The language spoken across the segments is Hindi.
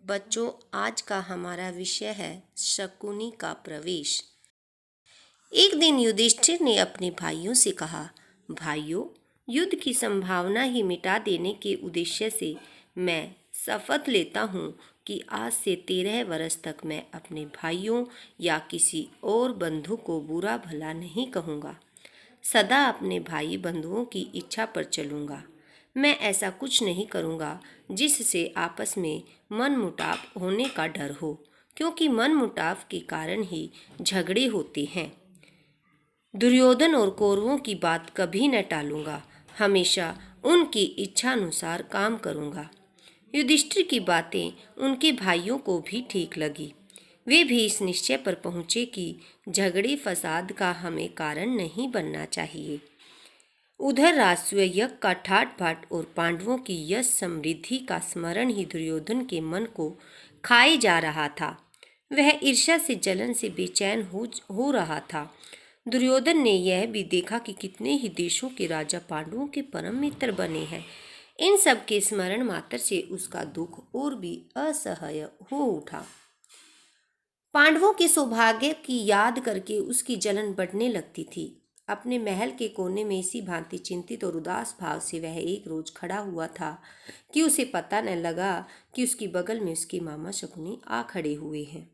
बच्चों, आज का हमारा विषय है शकुनी का प्रवेश। एक दिन युधिष्ठिर ने अपने भाइयों से कहा, भाइयों, युद्ध की संभावना ही मिटा देने के उद्देश्य से मैं शपथ लेता हूँ कि आज से 13 वर्ष तक मैं अपने भाइयों या किसी और बंधु को बुरा भला नहीं कहूँगा। सदा अपने भाई बंधुओं की इच्छा पर चलूँगा। मैं ऐसा कुछ नहीं करूँगा जिससे आपस में मनमुटाव होने का डर हो, क्योंकि मनमुटाव के कारण ही झगड़े होते हैं। दुर्योधन और कौरवों की बात कभी न टालूंगा, हमेशा उनकी इच्छा अनुसार काम करूँगा। युधिष्ठिर की बातें उनके भाइयों को भी ठीक लगी। वे भी इस निश्चय पर पहुँचे कि झगड़े फसाद का हमें कारण नहीं बनना चाहिए। उधर राजसूय यज्ञ का ठाट बाट और पांडवों की यश समृद्धि का स्मरण ही दुर्योधन के मन को खाए जा रहा था। वह ईर्ष्या से जलन से बेचैन हो रहा था। दुर्योधन ने यह भी देखा कि कितने ही देशों के राजा पांडवों के परम मित्र बने हैं। इन सब के स्मरण मात्र से उसका दुख और भी असह्य हो उठा। पांडवों के सौभाग्य की याद करके उसकी जलन बढ़ने लगती थी। अपने महल के कोने में इसी भांति चिंतित और उदास भाव से वह एक रोज खड़ा हुआ था कि उसे पता न लगा कि उसकी बगल में उसके मामा शकुनी आ खड़े हुए हैं।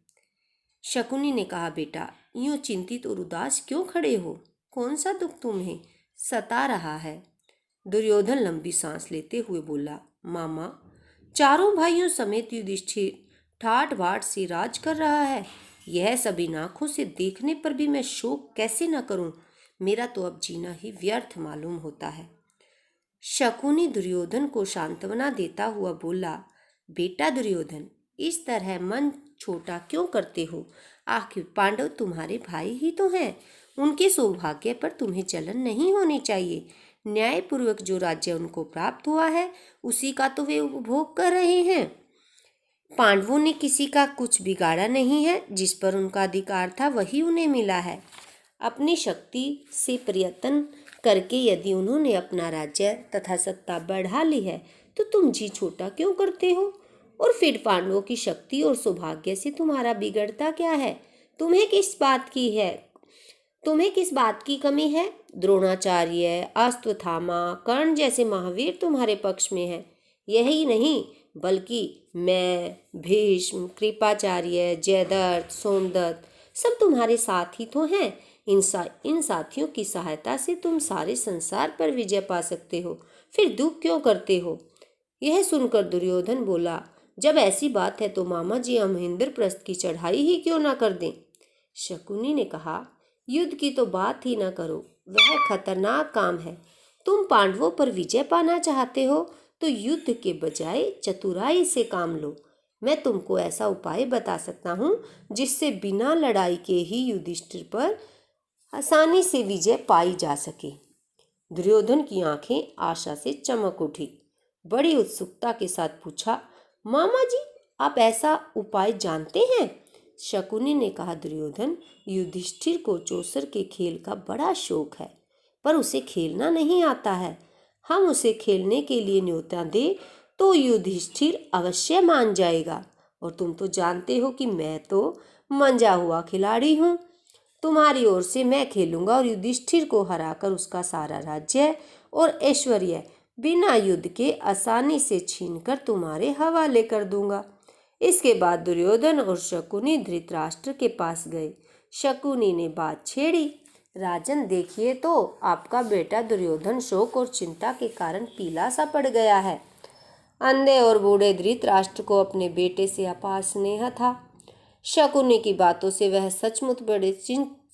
शकुनी ने कहा, बेटा, यूं चिंतित और उदास क्यों खड़े हो? कौन सा दुख तुम्हें सता रहा है? दुर्योधन लंबी सांस लेते हुए बोला, मामा, चारों भाइयों समेत युधिष्ठिर ठाट बाट से राज कर रहा है। यह सभी आंखों से देखने पर भी मैं शोक कैसे न करूं? मेरा तो अब जीना ही व्यर्थ मालूम होता है। शकुनी दुर्योधन को सांत्वना देता हुआ बोला, बेटा दुर्योधन, इस तरह मन छोटा क्यों करते हो? आखिर पांडव तुम्हारे भाई ही तो हैं। उनके सौभाग्य पर तुम्हें जलन नहीं होनी चाहिए। न्यायपूर्वक जो राज्य उनको प्राप्त हुआ है उसी का तो वे उपभोग कर रहे हैं। पांडवों ने किसी का कुछ बिगाड़ा नहीं है। जिस पर उनका अधिकार था वही उन्हें मिला है। अपनी शक्ति से प्रयत्न करके यदि उन्होंने अपना राज्य तथा सत्ता बढ़ा ली है तो तुम जी छोटा क्यों करते हो? और फिर पांडवों की शक्ति और सौभाग्य से तुम्हारा बिगड़ता क्या है? तुम्हें किस बात की कमी है? द्रोणाचार्य, अश्वत्थामा, कर्ण जैसे महावीर तुम्हारे पक्ष में हैं। यही नहीं बल्कि मैं, भीष्म, कृपाचार्य, जयद्रथ, सोमदत्त सब तुम्हारे साथ ही तो हैं। इन साथियों की सहायता से तुम सारे संसार पर विजय पा सकते हो। फिर दुख क्यों करते हो? यह सुनकर दुर्योधन बोला, जब ऐसी बात है तो मामा जी हम इंद्रप्रस्थ की चढ़ाई ही क्यों ना कर दें? शकुनी ने कहा, युद्ध की तो बात ही ना करो, वह खतरनाक काम है। तुम पांडवों पर विजय पाना चाहते हो तो युद्ध के बजाय चतुराई से काम लो। मैं तुमको ऐसा उपाय बता सकता हूँ जिससे बिना लड़ाई के ही युधिष्ठिर पर आसानी से विजय पाई जा सके। दुर्योधन की आंखें आशा से चमक उठी। बड़ी उत्सुकता के साथ पूछा, मामा जी, आप ऐसा उपाय जानते हैं? शकुनी ने कहा, दुर्योधन, युधिष्ठिर को चौसर के खेल का बड़ा शौक है, पर उसे खेलना नहीं आता है। हम उसे खेलने के लिए न्योता दे तो युधिष्ठिर अवश्य मान जाएगा। और तुम तो जानते हो कि मैं तो मंजा हुआ खिलाड़ी हूँ। तुम्हारी ओर से मैं खेलूंगा और युधिष्ठिर को हराकर उसका सारा राज्य और ऐश्वर्य बिना युद्ध के आसानी से छीनकर तुम्हारे हवाले कर दूंगा। इसके बाद दुर्योधन और शकुनी धृतराष्ट्र के पास गए। शकुनी ने बात छेड़ी, राजन देखिए तो आपका बेटा दुर्योधन शोक और चिंता के कारण पीला सा पड़ गया है। अंधे और बूढ़े धृतराष्ट्र को अपने बेटे से अपार स्नेह था। शकुनी की बातों से वह सचमुच बड़े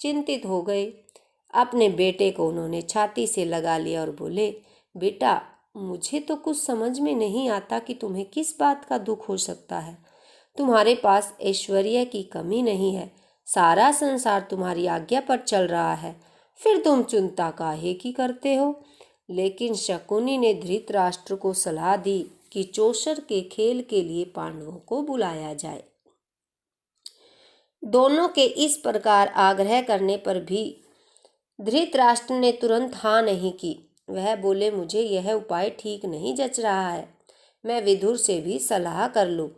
चिंतित हो गए। अपने बेटे को उन्होंने छाती से लगा लिया और बोले, बेटा, मुझे तो कुछ समझ में नहीं आता कि तुम्हें किस बात का दुख हो सकता है। तुम्हारे पास ऐश्वर्य की कमी नहीं है। सारा संसार तुम्हारी आज्ञा पर चल रहा है। फिर तुम चिंता काहे की करते हो? लेकिन शकुनी ने धृतराष्ट्र को सलाह दी कि चौसर के खेल के लिए पांडवों को बुलाया जाए। दोनों के इस प्रकार आग्रह करने पर भी धृतराष्ट्र ने तुरंत हाँ नहीं की। वह बोले, मुझे यह उपाय ठीक नहीं जच रहा है। मैं विदुर से भी सलाह कर लूं।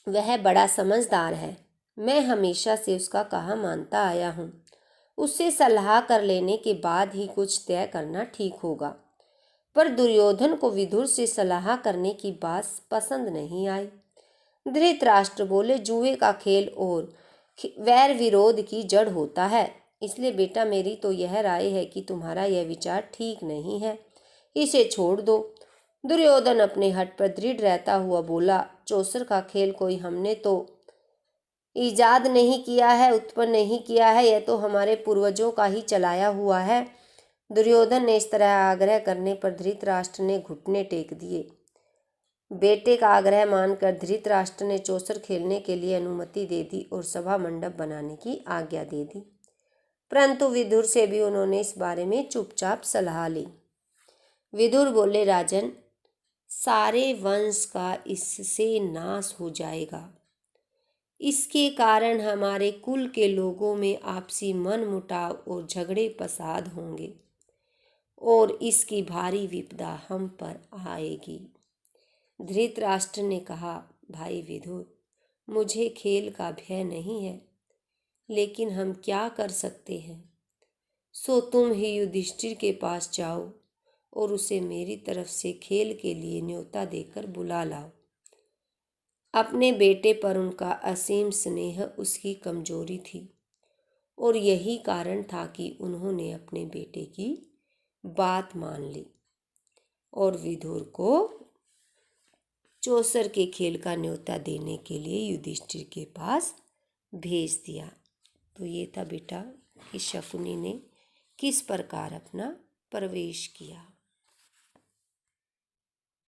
वह बड़ा समझदार है। मैं हमेशा से उसका कहा मानता आया हूँ। उससे सलाह कर लेने के बाद ही कुछ तय करना ठीक होगा। पर दुर्योधन को विदुर से सलाह करने की बात पसंद नहीं आई। धृतराष्ट्र बोले, जुए का खेल और वैर विरोध की जड़ होता है। इसलिए बेटा, मेरी तो यह राय है कि तुम्हारा यह विचार ठीक नहीं है, इसे छोड़ दो। दुर्योधन अपने हठ पर दृढ़ रहता हुआ बोला, चौसर का खेल कोई हमने तो ईजाद नहीं किया है, उत्पन्न नहीं किया है, यह तो हमारे पूर्वजों का ही चलाया हुआ है। दुर्योधन ने इस तरह आग्रह करने पर धृतराष्ट्र ने घुटने टेक दिए। बेटे का आग्रह मानकर धृतराष्ट्र ने चौसर खेलने के लिए अनुमति दे दी और सभा मंडप बनाने की आज्ञा दे दी। परंतु विदुर से भी उन्होंने इस बारे में चुपचाप सलाह ली। विदुर बोले, राजन, सारे वंश का इससे नाश हो जाएगा। इसके कारण हमारे कुल के लोगों में आपसी मन मुटाव और झगड़े फसाद होंगे और इसकी भारी विपदा हम पर आएगी। धृतराष्ट्र ने कहा, भाई विदुर, मुझे खेल का भय नहीं है, लेकिन हम क्या कर सकते हैं? सो तुम ही युधिष्ठिर के पास जाओ और उसे मेरी तरफ से खेल के लिए न्योता देकर बुला लाओ। अपने बेटे पर उनका असीम स्नेह उसकी कमजोरी थी और यही कारण था कि उन्होंने अपने बेटे की बात मान ली और विदुर को चौसर के खेल का न्योता देने के लिए युधिष्ठिर के पास भेज दिया। तो ये था बेटा कि शकुनी ने किस प्रकार अपना प्रवेश किया।